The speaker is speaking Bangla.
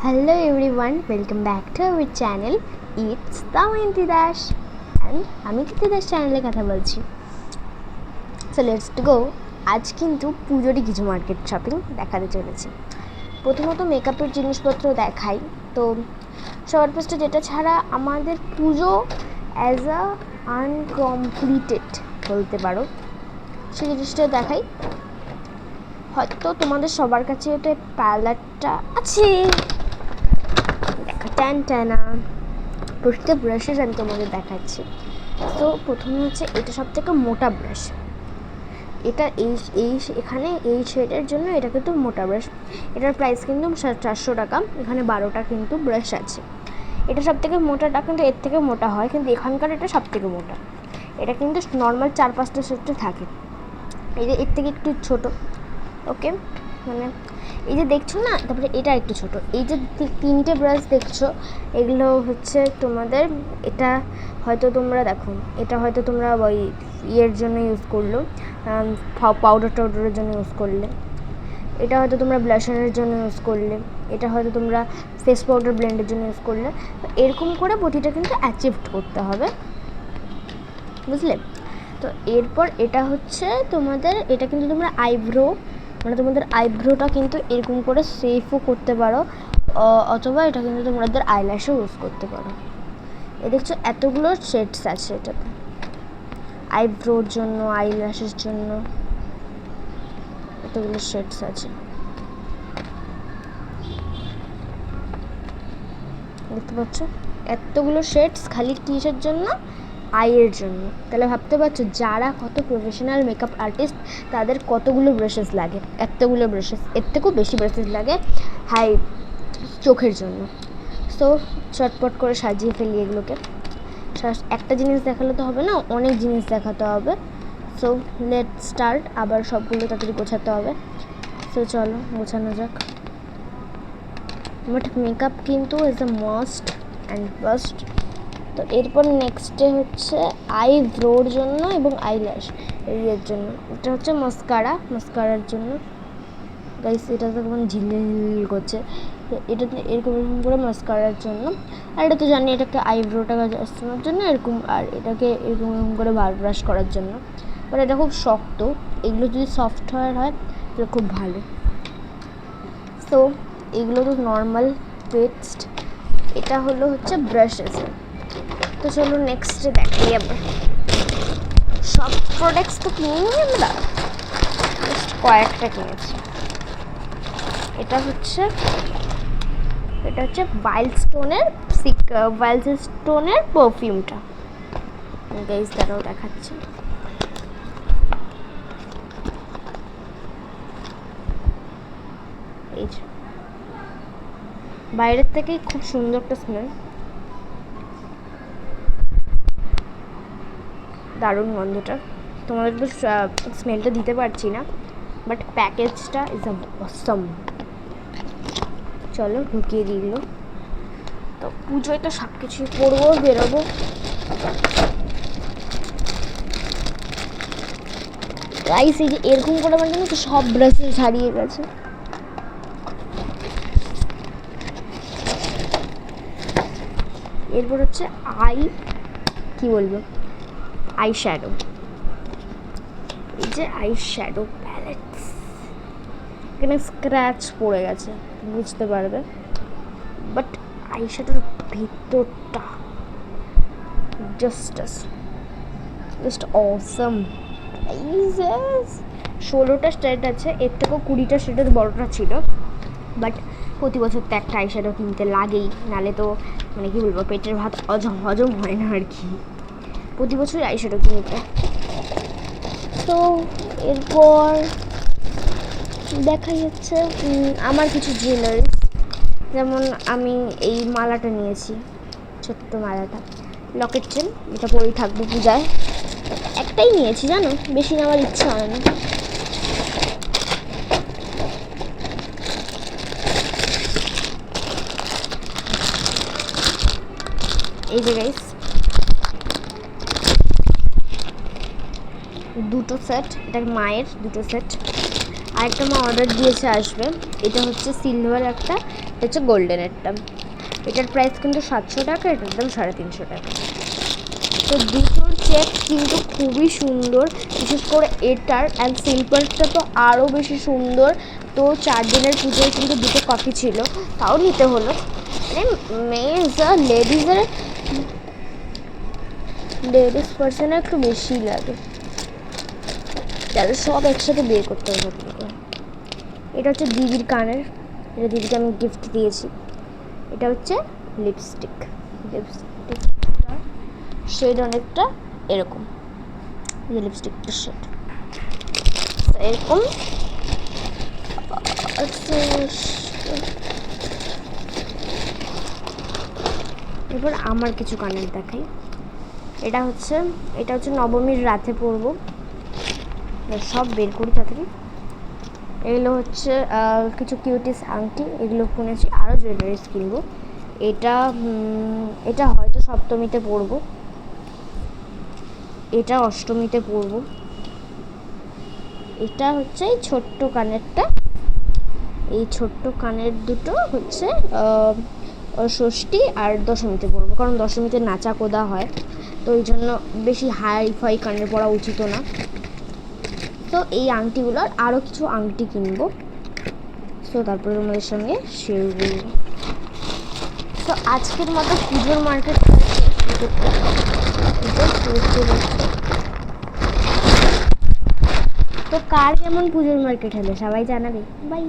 Hello everyone, welcome back to our channel. It's Damayanti Dash and আমি কীর্তি দাস চ্যানেলে কথা বলছি। So let's go. আজ কিন্তু পুজোরই কিছু মার্কেট শপিং দেখাতে চলেছি। প্রথমত মেকআপের জিনিসপত্র দেখাই। তো সবার ফার্স্টে যেটা ছাড়া আমাদের পুজো অ্যাজ আ আনকমপ্লিটেড বলতে পারো, সেই জিনিসটা দেখাই। হয়তো তোমাদের সবার কাছে ওটা প্যালেটটা আছে, টানা প্রতিটা ব্রাশেস আমি তোমাদের দেখাচ্ছি। তো প্রথমে হচ্ছে এটা সব থেকে মোটা ব্রাশ। এটা এখানে এই শেডের জন্য এটা কিন্তু মোটা ব্রাশ। এটার প্রাইস কিন্তু 400 টাকা। এখানে 12টা কিন্তু ব্রাশ আছে। এটা সব থেকে মোটাটা কিন্তু এর থেকে মোটা হয়, কিন্তু এখানকার এটা সব থেকে মোটা। এটা কিন্তু নর্মাল 4-5টা শেডে থাকে। এই যে এর থেকে একটু ছোটো, ওকে, মানে এই যে দেখছো না, তারপরে এটা একটু ছোট। এই যে তিনটে ব্রাশ দেখছো, এগুলো হচ্ছে তোমাদের, এটা হয়তো তোমরা দেখো, এটা হয়তো তোমরা ওই ইয়ের জন্য ইউজ করলো, পাউডারের জন্য ইউজ করলে, এটা হয়তো তোমরা ব্লাশারের জন্য ইউজ করলে, এটা হয়তো তোমরা ফেস পাউডার ব্লেন্ডের জন্য ইউজ করলে। এরকম করে প্রতিটা কিন্তু অ্যাচিভ করতে হবে, বুঝলে? তো এরপর এটা হচ্ছে তোমাদের, এটা কিন্তু তোমরা আইব্রো, মানে তোমাদের আইব্রোটা কিন্তু এরকম করে সেফও করতে পারো, অথবা এটা কিন্তু তোমাদের আইল্যাশও ইউজ করতে পারো। এ দেখছো এতগুলো শেডস আছে এটাতে, আইব্রোর জন্য, আইল্যাশের জন্য এতগুলো শেডস আছে, দেখতে পাচ্ছ? এতগুলো শেডস খালি কিসের জন্য? আইয়ের জন্য। তাহলে ভাবতে পারছো যারা কত প্রফেশনাল মেকআপ আর্টিস্ট, তাদের কতগুলো ব্রাশেস লাগে, এতগুলো ব্রাশেস, এর থেকেও বেশি ব্রাশেস লাগে হাই চোখের জন্য। সো চটপট করে সাজিয়ে ফেলি এগুলোকে। একটা জিনিস দেখালে তো হবে না, অনেক জিনিস দেখাতে হবে। So let start. আবার সবগুলো তাড়াতাড়ি গোছাতে হবে। সো চলো গোছানো যাক। বাট মেকআপ কিন্তু is a must and first. তো এরপর নেক্সটে হচ্ছে আইব্রোর জন্য এবং আইল্যাশ এর জন্য। এটা হচ্ছে মাস্কারার জন্য। গাইস এটা তো কেমন ঝিলঝিল করছে, এটা এরকম করে মাস্কারার জন্য। আর এটা তো জানি এটাকে আইব্রোটা আসানোর জন্য এরকম, আর এটাকে এরকম করে বার ব্রাশ করার জন্য। বাট এটা খুব শক্ত, এগুলো যদি সফটওয়্যার হয় তাহলে খুব ভালো। সো এগুলো তো নর্মাল পেস্ট, এটা হলো হচ্ছে ব্রাশেস। তো চলো নেক্সটে দেখাই। আবার সব প্রোডাক্টস তো কিনিনি আমরা, কয়েকটা কিনেছি। এটা হচ্ছে ওয়াইল্ড স্টোনের পারফিউমটা। গাইস দাঁড়াও দেখাচ্ছি। এই যে বাইরের থেকেই খুব সুন্দর একটা স্মেল, দারুণ গন্ধটা। তোমাদের তো স্মেলটা দিতে পারছি না, বাট প্যাকেজটা ইজ অসম। চলো ঢুকিয়ে দিল। তো পুজোয় তো সব কিছুই করবো, বেরোবো। গাইস এই যে এরকম করে আমার জানো তো সব ব্রাশেস হারিয়ে গেছে। এরপর হচ্ছে কি বলবো, আই শ্যাডো। এই যে আই শ্যাডো প্যালেটস, এখানে স্ক্র্যাচ পড়ে গেছে বুঝতে পারবে, বাট আই শ্যাডোর ভিতরটা জাস্ট অসম। 16টা শেড আছে, এর থেকেও 20টা শেডের বড়টা ছিল। বাট প্রতি বছর তো একটা আই শ্যাডো কিনতে লাগেই, নালে তো মানে কি বলবো, পেটের ভাত হজম হয় না আর কি। প্রতি বছরই আই শ্যাডো কিনতে। তো এরপর দেখাই হচ্ছে আমার কিছু জুয়েলারি। যেমন আমি এই মালাটা নিয়েছি, ছোট্ট মালাটা, লকেট চেন, এটা পরেই থাকবো পূজায়। একটাই নিয়েছি জানো, বেশি নেওয়ার ইচ্ছা হয় না। এই যে গাইস দুটো সেট, এটা মায়ের দুটো সেট। আরেকটা মা অর্ডার দিয়েছে আসবে, এটা হচ্ছে সিলভার একটা, হচ্ছে গোল্ডেনেরটা, এটার প্রাইস কিন্তু 700 টাকা, এটার দাম 350 টাকা। তো দুটোর চেক কিন্তু খুবই সুন্দর, বিশেষ করে এটার অ্যান্ড সিম্পলটা তো আরও বেশি সুন্দর। তো 4 দিনের পুজোয় কিন্তু দুটো কপি ছিল, তাও নিতে হলো। মানে মেয়েজ লেডিস পার্সনে একটু বেশি লাগে, তাহলে সব একসাথে বের করতে হবে। এটা হচ্ছে দিদির কানের, এটা দিদিকে আমি গিফট দিয়েছি। এটা হচ্ছে লিপস্টিকটা শেড অনেকটা এরকম, এই লিপস্টিকটার শেড এরকম। এরপর আমার কিছু কানের দেখাই। এটা হচ্ছে নবমীর রাতে পরবো, সব বের করি তাড়াতাড়ি। এগুলো হচ্ছে কিছু কিউটিস আংটি, এগুলো কিনেছি, আরও জুয়েলারিস কিনবো। এটা হয়তো সপ্তমীতে পরবো, এটা অষ্টমীতে পরবো। এটা হচ্ছে এই ছোট্ট কানেরটা, এই ছোট্ট কানের দুটো হচ্ছে ষষ্ঠী আর দশমীতে পরবো, কারণ দশমীতে নাচা কোদা হয়, তো ওই জন্য বেশি হাই ফাই কানের পরা উচিত না। তো এই আংটিগুলোর আরও কিছু আংটি কিনবো, তো তারপরে তোমাদের সঙ্গে শেয়ার করবো। তো আজকের মতো পুজোর মার্কেট তো কার কেমন পুজোর মার্কেট হলো সবাই জানাবে। বাই।